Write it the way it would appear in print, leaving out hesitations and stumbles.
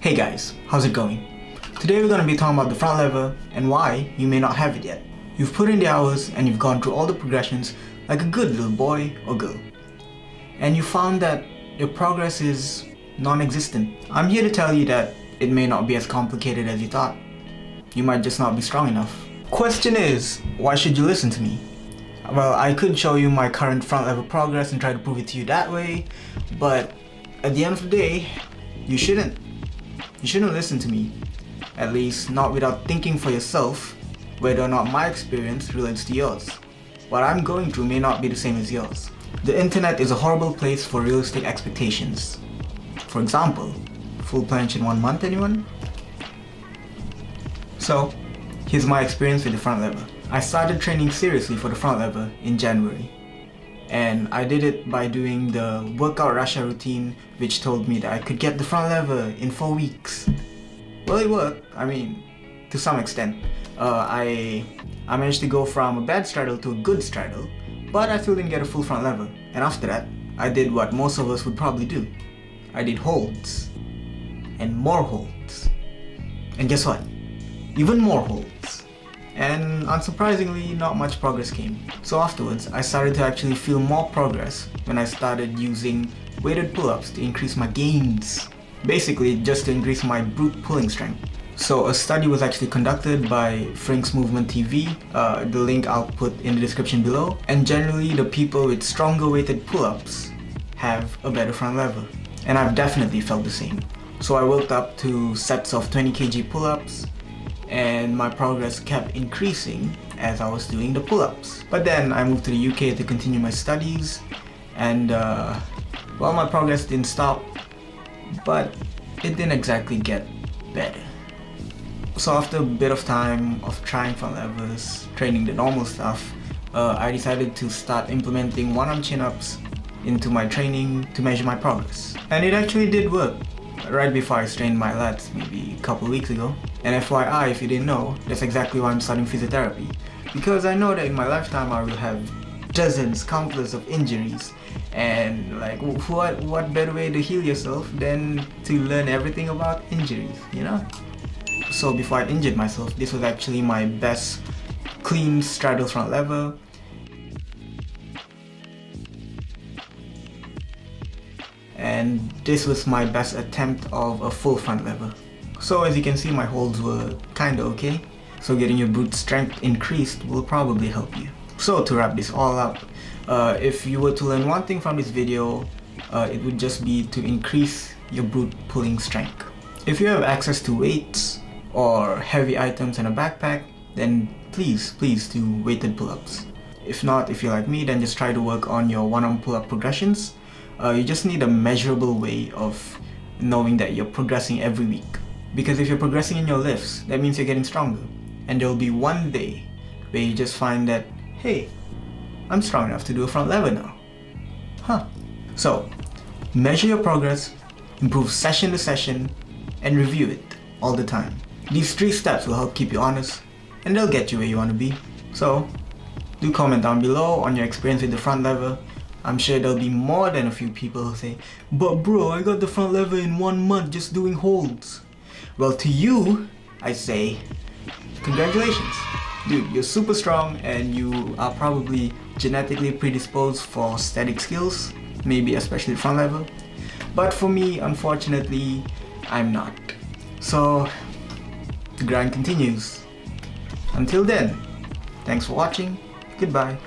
Hey guys, how's it going? Today we're going to be talking about the front lever and why you may not have it yet. You've put in the hours and you've gone through all the progressions like a good little boy or girl. And you found that your progress is non-existent. I'm here to tell you that it may not be as complicated as you thought. You might just not be strong enough. Question is, why should you listen to me? Well, I could show you my current front lever progress and try to prove it to you that way, but at the end of the day, you shouldn't. You shouldn't listen to me. At least not without thinking for yourself whether or not my experience relates to yours. What I'm going through may not be the same as yours. The internet is a horrible place for realistic expectations. For example, full planche in 1 month, anyone? So, here's my experience with the front lever. I started training seriously for the front lever in January. And I did it by doing the workout Russia routine, which told me that I could get the front lever in 4 weeks. Well, it worked. I mean, to some extent. I managed to go from a bad straddle to a good straddle, but I still didn't get a full front lever. And after that, I did what most of us would probably do. I did holds. And more holds. And guess what? Even more holds. And unsurprisingly, not much progress came. So afterwards, I started to actually feel more progress when I started using weighted pull-ups to increase my gains. Basically, just to increase my brute pulling strength. So a study was actually conducted by Frinksmovement TV, the link I'll put in the description below. And generally, the people with stronger weighted pull-ups have a better front lever. And I've definitely felt the same. So I worked up to sets of 20 kg pull-ups, and my progress kept increasing as I was doing the pull-ups. But then I moved to the UK to continue my studies, and well, my progress didn't stop, but it didn't exactly get better. So after a bit of time of trying front levers, training the normal stuff, I decided to start implementing one-arm chin-ups into my training to measure my progress. And it actually did work. Right before I strained my lats maybe a couple weeks ago. And FYI, if you didn't know, that's exactly why I'm studying physiotherapy. Because I know that in my lifetime I will have dozens, countless of injuries. And like, what better way to heal yourself than to learn everything about injuries, you know? So before I injured myself, this was actually my best clean straddle front lever. And this was my best attempt of a full front lever. So as you can see, my holds were kinda okay. So getting your brute strength increased will probably help you. So to wrap this all up, if you were to learn one thing from this video, it would just be to increase your brute pulling strength. If you have access to weights or heavy items in a backpack, then please do weighted pull-ups. If not, if you're like me, then just try to work on your one-arm pull-up progressions. You just need a measurable way of knowing that you're progressing every week. Because if you're progressing in your lifts, that means you're getting stronger. And there'll be one day where you just find that, hey, I'm strong enough to do a front lever now. Huh. So, measure your progress, improve session to session, and review it all the time. These 3 steps will help keep you honest, and they'll get you where you want to be. So, do comment down below on your experience with the front lever. I'm sure there'll be more than a few people who say, but bro, I got the front lever in 1 month just doing holds. Well, to you, I say, congratulations. Dude, you're super strong and you are probably genetically predisposed for static skills, maybe especially front lever. But for me, unfortunately, I'm not. So, the grind continues. Until then, thanks for watching. Goodbye.